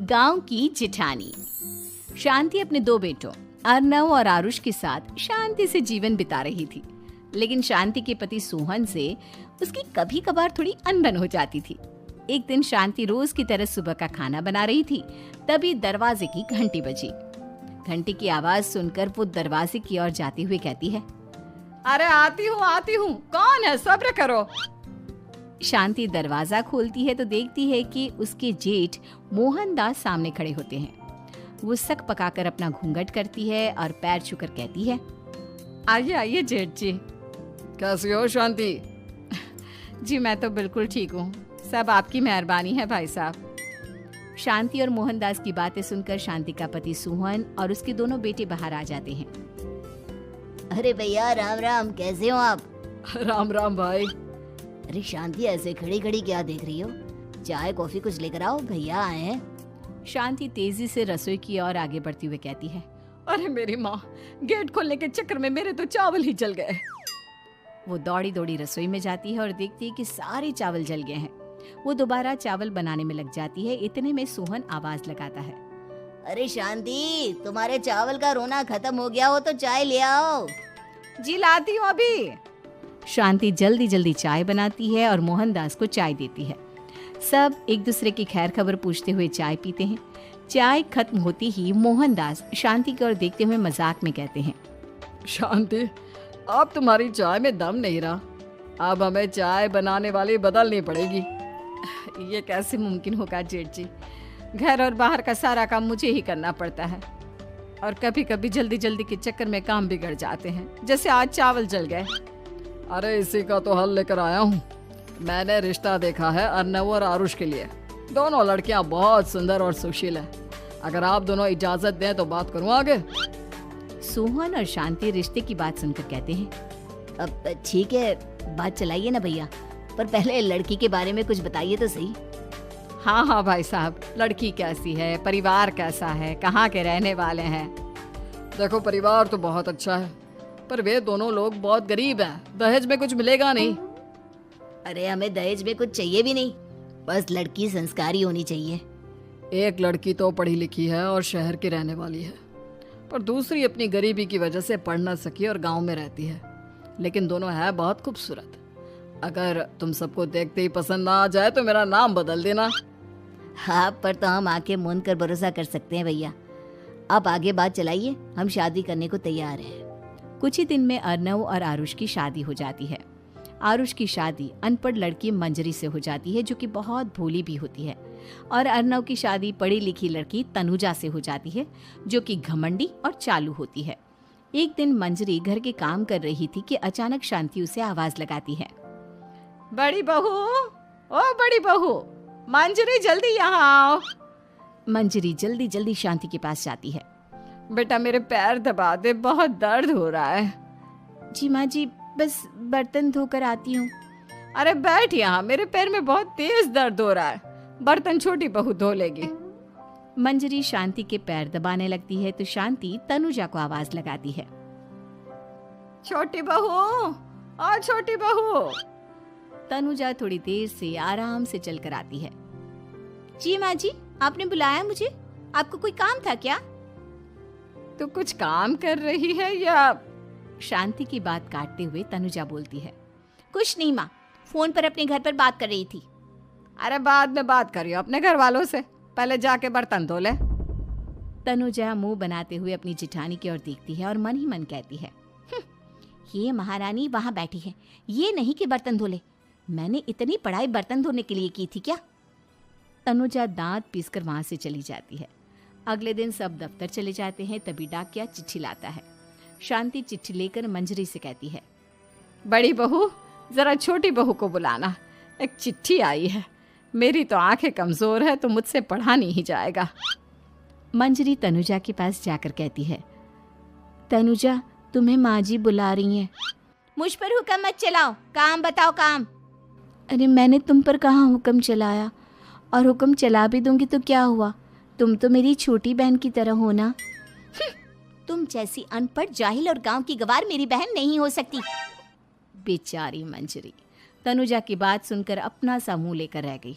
गांव की जिठानी। शांति अपने दो बेटों अर्नव और आरुष के साथ शांति से जीवन बिता रही थी, लेकिन शांति के पति सोहन से उसकी कभी कभार थोड़ी अनबन हो जाती थी। एक दिन शांति रोज की तरह सुबह का खाना बना रही थी, तभी दरवाजे की घंटी बजी। घंटी की आवाज सुनकर वो दरवाजे की ओर जाते हुए कहती है, अरे आती हूँ, कौन है, सब्र करो। शांति दरवाजा खोलती है तो देखती है कि उसके जेठ मोहनदास सामने खड़े होते हैं। वो सक पकाकर अपना घूंघट करती है और पैर छूकर कहती है, आइए आइए जेठ जी। कैसी हो शांति? जी मैं तो बिल्कुल ठीक हूँ, सब आपकी मेहरबानी है भाई साहब। शांति और मोहनदास की बातें सुनकर शांति का पति सोहन और उसके दोनों बेटे बाहर आ जाते हैं। अरे भैया राम राम, कैसे हो आप? राम राम भाई। अरे शांति, ऐसे खड़ी खड़ी क्या देख रही हो? चाय कॉफी कुछ लेकर आओ, भैया आए हैं। शांति तेजी से रसोई की ओर आगे बढ़ती हुई कहती है, अरे मेरी माँ, गेट खोलने के चक्कर में मेरे तो चावल ही जल गए। वो दौड़ी दौड़ी रसोई में जाती है और देखती है कि सारे चावल जल गए हैं। वो दोबारा चावल बनाने में लग जाती है। इतने में सोहन आवाज लगाता है, अरे शांति, तुम्हारे चावल का रोना खत्म हो गया हो तो चाय ले आओ। जी लाती हूँ अभी। शांति जल्दी जल्दी चाय बनाती है और मोहनदास को चाय देती है। सब एक दूसरे की खैर खबर पूछते हुए चाय पीते हैं। चाय खत्म होती ही मोहनदास शांति की ओर देखते हुए मजाक में कहते हैं, शांति, अब तुम्हारी चाय में दम नहीं रहा, अब हमें चाय बनाने वाली बदलनी पड़ेगी। ये कैसे मुमकिन होगा जेठ जी, घर और बाहर का सारा काम मुझे ही करना पड़ता है और कभी कभी जल्दी जल्दी के चक्कर में काम बिगड़ जाते हैं, जैसे आज चावल जल गए। अरे इसी का तो हल लेकर आया हूँ। मैंने रिश्ता देखा है अर्नव और आरुष के लिए। दोनों लड़कियाँ बहुत सुंदर और सुशील है। अगर आप दोनों इजाजत दें तो बात करूँ आगे। सोहन और शांति रिश्ते की बात सुनकर कहते हैं, अब ठीक है, बात चलाइए ना भैया, पर पहले लड़की के बारे में कुछ बताइए तो सही। हाँ भाई साहब, लड़की कैसी है, परिवार कैसा है, कहाँ के रहने वाले हैं? देखो, परिवार तो बहुत अच्छा है, पर वे दोनों लोग बहुत गरीब हैं। दहेज में कुछ मिलेगा नहीं। अरे हमें दहेज में कुछ चाहिए भी नहीं, बस लड़की संस्कारी होनी चाहिए। एक लड़की तो पढ़ी लिखी है और शहर की रहने वाली है, पर दूसरी अपनी गरीबी की वजह से पढ़ न सकी और गांव में रहती है, लेकिन दोनों है बहुत खूबसूरत। अगर तुम सबको देखते ही पसंद ना आ जाए तो मेरा नाम बदल देना। हाँ, पर तो हम आंखें मूंद कर भरोसा कर सकते हैं भैया। आप आगे बात चलाइए, हम शादी करने को तैयार हैं। कुछ ही दिन में अर्नव और आरुष की शादी हो जाती है। आरुष की शादी अनपढ़ लड़की मंजरी से हो जाती है, जो कि बहुत भोली भी होती है, और अर्नव की शादी पढ़ी लिखी लड़की तनुजा से हो जाती है, जो कि घमंडी और चालू होती है। एक दिन मंजरी घर के काम कर रही थी कि अचानक शांति उसे आवाज लगाती है, बड़ी बहू, ओ बड़ी बहू, मंजरी जल्दी यहाँ आओ। मंजरी जल्दी जल्दी शांति के पास जाती है। बेटा मेरे पैर दबा दे, बहुत दर्द हो रहा है। जी माँ जी, बस बर्तन धोकर आती हूँ। अरे बैठ यहाँ, मेरे पैर में बहुत तेज दर्द हो रहा है, बर्तन छोटी बहू धो लेगी। मंजरी शांति के पैर दबाने लगती है तो शांति तनुजा को आवाज लगाती है, छोटी बहू, ओ छोटी बहू। तनुजा थोड़ी देर से आराम से चलकर आती है। जी माँ जी, आपने बुलाया मुझे? आपको कोई काम था क्या? तू कुछ काम कर रही है या? शांति की बात काटते हुए तनुजा बोलती है, कुछ नहीं माँ, फोन पर अपने घर पर बात कर रही थी। अरे बाद में बात करियो अपने घर वालों से, पहले जाके बर्तन धो ले। तनुजा मुंह बनाते हुए अपनी जिठानी की ओर देखती है और मन ही मन कहती है, ये महारानी वहाँ बैठी है, ये नहीं कि बर्तन धो ले। मैंने इतनी पढ़ाई बर्तन धोने के लिए की थी क्या? तनुजा दांत पीसकर वहां से चली जाती है। अगले दिन सब दफ्तर चले जाते हैं, तभी डाकिया चिट्ठी लाता है। शांति चिट्ठी लेकर मंजरी से कहती है, बड़ी बहू, जरा छोटी बहू को बुलाना, एक चिट्ठी आई है। मेरी तो आंखें कमजोर है तो मुझसे पढ़ा नहीं जाएगा। मंजरी तनुजा के पास जाकर कहती है, तनुजा, तुम्हें माँ जी बुला रही हैं। मुझ पर हुक्म मत चलाओ, काम बताओ काम। अरे मैंने तुम पर कहाँ हुक्म चलाया, और हुक्म चला भी दूंगी तो क्या हुआ, तुम तो मेरी छोटी बहन की तरह हो ना। तुम जैसी अनपढ़, जाहिल और गांव की गवार मेरी बहन नहीं हो सकती। बेचारी मंजरी तनुजा की बात सुनकर अपना सा मुंह लेकर रह गई।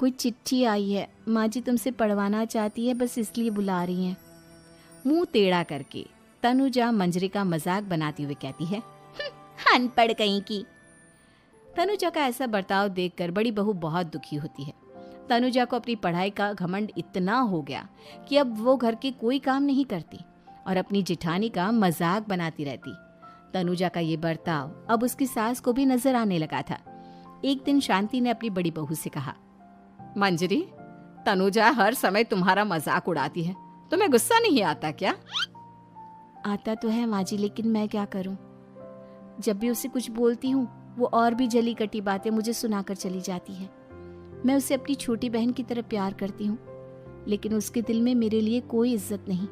कोई चिट्ठी आई है, माँ जी तुमसे पढ़वाना चाहती है, बस इसलिए बुला रही हैं। मुंह टेढ़ा करके तनुजा मंजरी का मजाक बनाती हुए कहती है, अनपढ़ कहीं की। तनुजा का ऐसा बर्ताव देखकर बड़ी बहू बहुत दुखी होती है। तनुजा को अपनी पढ़ाई का घमंड इतना हो गया कि अब वो घर के कोई काम नहीं करती और अपनी जिठानी का मजाक बनाती रहती। तनुजा का ये बर्ताव अब उसकी सास को भी नजर आने लगा था। एक दिन शांति ने अपनी बड़ी बहू से कहा, मंजरी, तनुजा हर समय तुम्हारा मजाक उड़ाती है, तुम्हें गुस्सा नहीं आता क्या? आता तो है माँ जी, लेकिन मैं क्या करूं? जब भी उसे कुछ बोलती हूँ वो और भी जली कटी बातें मुझे सुनाकर चली जाती है। मैं उसे अपनी छोटी बहन की तरह प्यार करती हूँ, लेकिन उसके दिल में मेरे लिए कोई इज्जत नहीं।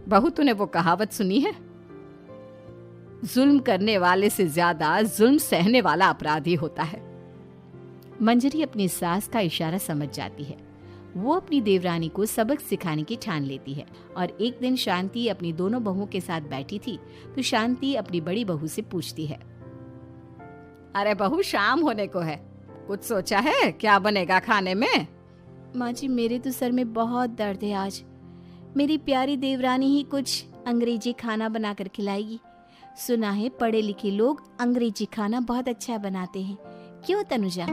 बहू, तूने वो कहावत सुनी है, जुल्म करने वाले से ज्यादा जुल्म सहने वाला अपराधी होता है। मंजरी अपनी सास का इशारा समझ जाती है। वो अपनी देवरानी को सबक सिखाने की ठान लेती है और एक दिन शांति अपनी दोनों बहुओं के साथ बैठी थी तो शांति अपनी बड़ी बहू से पूछती है, अरे बहू, शाम होने को है, कुछ सोचा है क्या बनेगा खाने में? माँ जी, मेरे तो सर में बहुत दर्द है आज। मेरी प्यारी देवरानी ही कुछ अंग्रेजी खाना बनाकर खिलाएगी। सुना है पढ़े लिखे लोग अंग्रेजी खाना बहुत अच्छा बनाते हैं, क्यों तनुजा?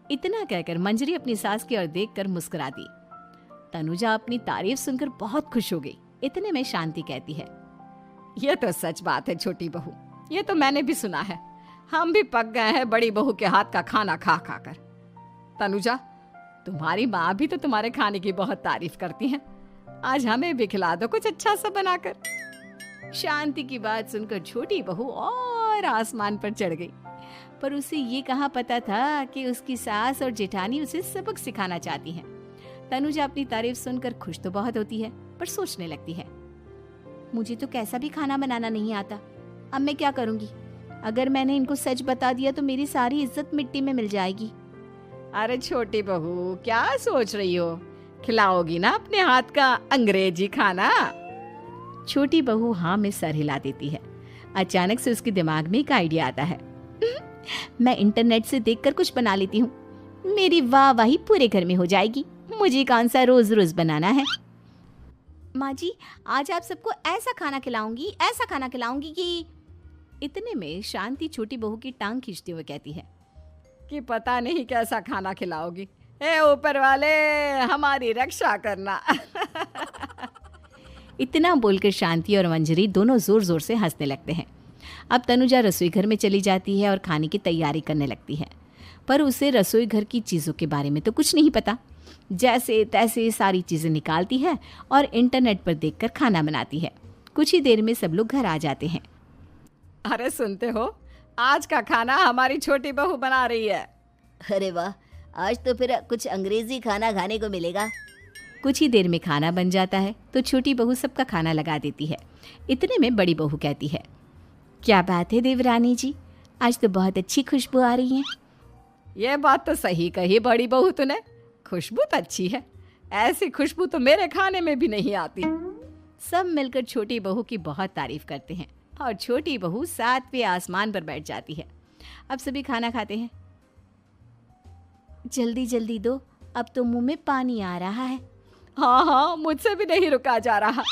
इतना कहकर मंजरी अपनी सास की ओर देखकर मुस्कुरा दी। तनुजा अपनी तारीफ सुनकर बहुत खुश हो गई। इतने में शांति कहती है, ये तो सच बात है छोटी बहू, ये तो मैंने भी सुना है। हम भी पक गए हैं बड़ी बहू के हाथ का खाना खा खा कर। तनुजा, तुम्हारी माँ भी तो तुम्हारे खाने की बहुत तारीफ करती हैं। आज हमें भी खिला दो कुछ अच्छा सा बनाकर। शांति की बात सुनकर छोटी बहू और आसमान पर चढ़ गई, पर उसे ये कहाँ पता था कि उसकी सास और जेठानी उसे सबक सिखाना चाहती हैं। तनुजा अपनी तारीफ सुनकर खुश तो बहुत होती है, पर सोचने लगती है, मुझे तो कैसा भी खाना बनाना नहीं आता। अब मैं क्या करूंगी? अगर मैंने इनको सच बता दिया तो मेरी सारी इज्जत मिट्टी में मिल जाएगी। अरे छोटी बहू, क्या सोच रही हो? खिलाओगी ना अपने हाथ का अंग्रेजी खाना? छोटी बहू हाँ में सर हिला देती है। अचानक से उसके दिमाग में एक आइडिया आता है। मैं इंटरनेट से देखकर कुछ बना लेती हूँ, मेरी वाहवाही पूरे घर में हो जाएगी। मुझे कौन सा रोज रोज बनाना है। माँ जी, आज आप सबको ऐसा खाना खिलाऊंगी कि। इतने में शांति छोटी बहू की टांग खींचते हुए कहती है कि पता नहीं कैसा खाना खिलाओगी। ए ऊपर वाले, हमारी रक्षा करना। इतना बोलकर शांति और मंजरी दोनों जोर जोर से हंसने लगते हैं। अब तनुजा रसोई घर में चली जाती है और खाने की तैयारी करने लगती है, पर उसे रसोई घर की चीज़ों के बारे में तो कुछ नहीं पता। जैसे तैसे सारी चीज़ें निकालती है और इंटरनेट पर देखकर खाना बनाती है। कुछ ही देर में सब लोग घर आ जाते हैं। अरे सुनते हो, आज का खाना हमारी छोटी बहू बना रही है। अरे वाह, आज तो फिर कुछ अंग्रेजी खाना खाने को मिलेगा। कुछ ही देर में खाना बन जाता है तो छोटी बहू सबका खाना लगा देती है। इतने में बड़ी बहू कहती है, क्या बात है देवरानी जी, आज तो बहुत अच्छी खुशबू आ रही है। ये बात तो सही कही बड़ी बहू तूने, खुशबू तो अच्छी है। ऐसी खुशबू तो मेरे खाने में भी नहीं आती। सब मिलकर छोटी बहू की बहुत तारीफ करते हैं और छोटी बहू 7वें आसमान पर बैठ जाती है। अब सभी खाना खाते हैं। जल्दी जल्दी दो, अब तो मुंह में पानी आ रहा है। हाँ, मुझसे भी नहीं रुका जा रहा।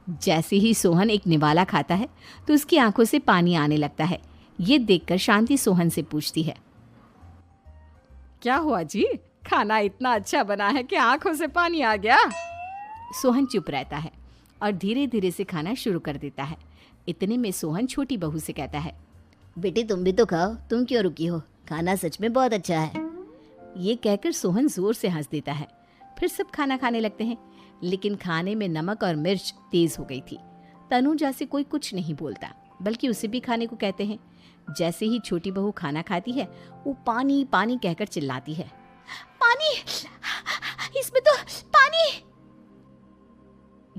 जैसे ही सोहन एक निवाला खाता है तो उसकी आंखों से पानी आने लगता है। ये देखकर शांति सोहन से पूछती है, क्या हुआ जी, खाना इतना अच्छा बना है कि आंखों से पानी आ गया? सोहन चुप रहता है और धीरे धीरे से खाना शुरू कर देता है। इतने में सोहन छोटी बहू से कहता है, बेटी तुम भी तो खाओ, तुम क्यों रुकी हो? खाना सच में बहुत अच्छा है। ये कहकर सोहन जोर से हंस देता है। फिर सब खाना खाने लगते हैं, लेकिन खाने में नमक और मिर्च तेज हो गई थी। तनुजा से कोई कुछ नहीं बोलता, बल्कि उसे भी खाने को कहते हैं। जैसे ही छोटी बहू खाना खाती है वो पानी पानी कहकर चिल्लाती है, पानी, इसमें तो पानी।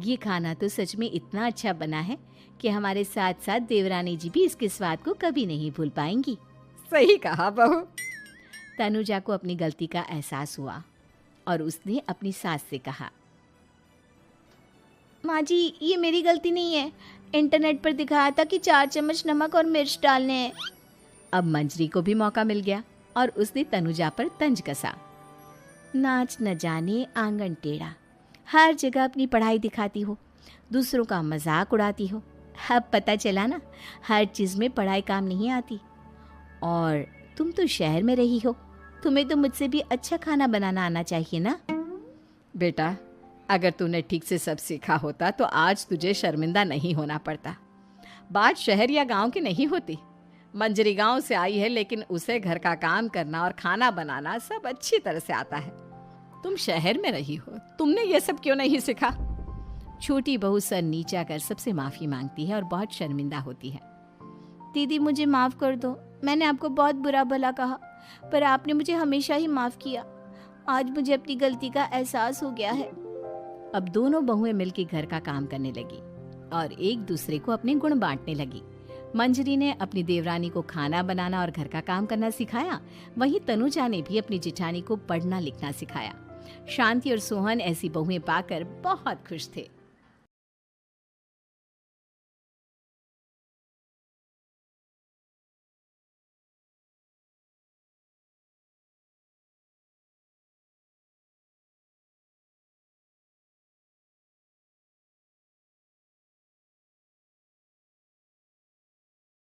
ये खाना तो सच में इतना अच्छा बना है कि हमारे साथ साथ देवरानी जी भी इसके स्वाद को कभी नहीं भूल पाएंगी। सही कहा बहू। तनुजा को अपनी गलती का एहसास हुआ और उसने अपनी सास से कहा, माँ जी ये मेरी गलती नहीं है, इंटरनेट पर दिखाया था कि 4 चम्मच नमक और मिर्च डालने हैं। अब मंजरी को भी मौका मिल गया और उसने तनुजा पर तंज कसा। नाच न जाने आंगन टेढ़ा, हर जगह अपनी पढ़ाई दिखाती हो, दूसरों का मजाक उड़ाती हो। अब पता चला ना, हर चीज़ में पढ़ाई काम नहीं आती। और तुम तो शहर में रही हो, तुम्हें तो मुझसे भी अच्छा खाना बनाना आना चाहिए ना। बेटा, अगर तूने ठीक से सब सीखा होता तो आज तुझे शर्मिंदा नहीं होना पड़ता। बात शहर या गांव की नहीं होती। मंजरी गांव से आई है, लेकिन उसे घर का काम करना और खाना बनाना सब अच्छी तरह से आता है। तुम शहर में रही हो, तुमने ये सब क्यों नहीं सीखा? छोटी बहू सर नीचा कर सबसे माफ़ी मांगती है और बहुत शर्मिंदा होती है। दीदी मुझे माफ़ कर दो, मैंने आपको बहुत बुरा भला कहा, पर आपने मुझे हमेशा ही माफ़ किया। आज मुझे अपनी गलती का एहसास हो गया है। अब दोनों बहुएं मिलकर घर का काम करने लगी और एक दूसरे को अपने गुण बांटने लगी। मंजरी ने अपनी देवरानी को खाना बनाना और घर का काम करना सिखाया, वहीं तनुजा ने भी अपनी जिठानी को पढ़ना लिखना सिखाया। शांति और सोहन ऐसी बहुएं पाकर बहुत खुश थे।